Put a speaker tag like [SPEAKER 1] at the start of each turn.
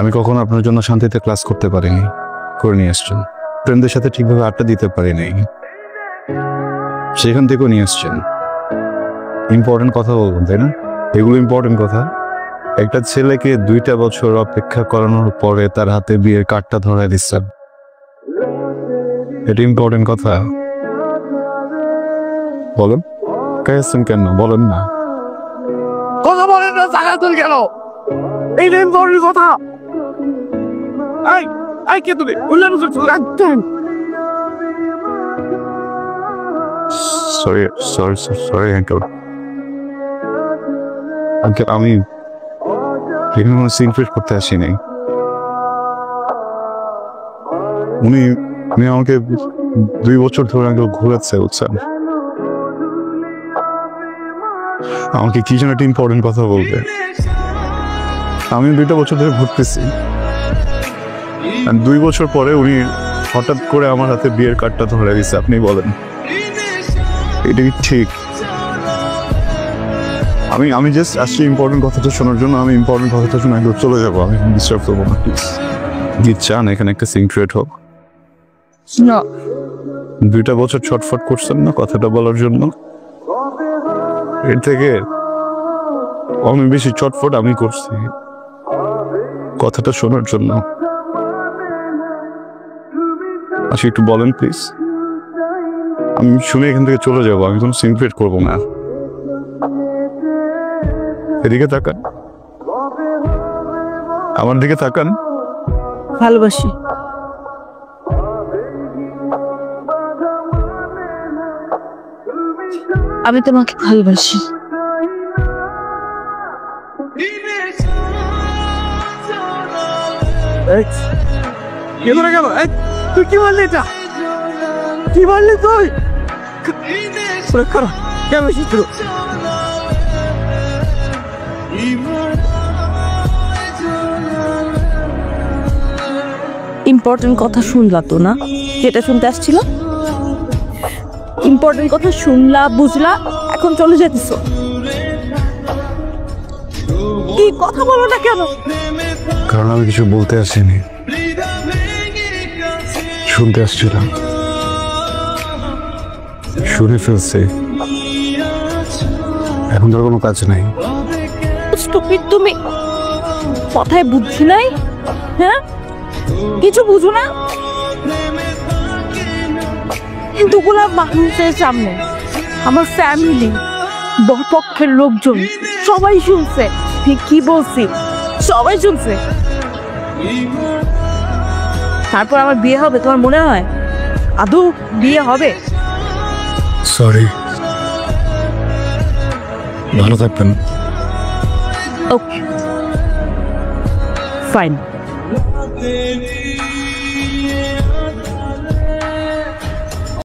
[SPEAKER 1] আমি কখনো আপনার জন্য শান্তিতে ক্লাস করতে পারিনি, করে নিয়ে আসছেন। ফ্রেন্ডদের সাথে ঠিকভাবে আড্ডা দিতে পারিনি, সেখান থেকেও নিয়ে আসছেন। ইম্পর্টেন্ট কথা বলবেন, তাই না? এগুলো ইম্পর্টেন্ট কথা। একটা ছেলেকে 2টা বছর অপেক্ষা করানোর পরে তার হাতে বিয়ের কার্ডটা ধরায় দিচ্ছেন, এটা ইম্পর্টেন্ট কথা? বলেন, কাইছেন কেন বলেন না?
[SPEAKER 2] কথা বলেন না, জায়গা তুল গেল। এই ইম্পর্টেন্ট কথা। আই কে তুমি উল্লেখ রাখতেন।
[SPEAKER 1] Sorry sorry sorry uncle. Uncle, আমি এখানে কোনো সিনক্রেট করতে আসিনি। উনি আমাকে 2 বছর ধরে আঙ্কেল ঘুরাচ্ছে, বুঝছেন? আমাকে কি যেন একটা ইম্পর্টেন্ট কথা বলবে। আমি 2টা বছর ধরে ঘুরতেছি, 2 বছর পরে উনি হঠাৎ করে আমার হাতে বিয়ের কার্ডটা ধরে দিচ্ছে। আপনি বলেন, এটা কি ঠিক? আমি জাস্ট আসছি ইম্পর্টেন্ট কথাটা শোনার জন্য। আমি ইম্পর্টেন্ট কথাটা শুনে একদম চলে যাবো। আমি ডিস্টার্ব করবো না, প্লিজ। কি চান এখানে একটা সিনক্রেট হোক?
[SPEAKER 2] না,
[SPEAKER 1] 2টা বছর ছটফট করছেন না কথাটা বলার জন্য? এর থেকে অনেক বেশি ছটফট আমি করছি কথাটা শোনার জন্য। আচ্ছা, একটু বলেন প্লিজ। আমি শুনে এখান থেকে চলে যাবো। আমি কোনো সিনক্রেট করবো না। এদিকে তাকান, আমার দিকে তাকান।
[SPEAKER 2] ভালোবাসি। আমি তোমাকে ভালোবাসি। তুই কি বললি? এটা কি বললি তুই? ইম্পর্টেন্ট কথা শুনলা তো না? যেটা শুনতে আসছিল ইম্পর্টেন্ট কথা শুনলা, বুঝলা, এখন চলে যেতেছ। কি কথা বলো না কেন?
[SPEAKER 1] কারণ আমি কিছু বলতে আসিনি, শুনতে আসছিলাম। শুনে ফেলছে, এখন তোর কোনো কাজ নাই।
[SPEAKER 2] স্টুপিড তুমি, কথায় বুদ্ধি নাই? হ্যাঁ, কিছু বুঝো না? দুগুলা মানুষের সামনে আমার ফ্যামিলি, বরপক্ষের লোকজন সবাই শুনছে ঠিক কি বলছি, সবাই শুনছে। তারপর আমার বিয়ে হবে তোমার মনে হয়? আদৌ বিয়ে হবে?
[SPEAKER 1] সরি, ভালো থাকবেন।
[SPEAKER 2] ওকে, ফাইন।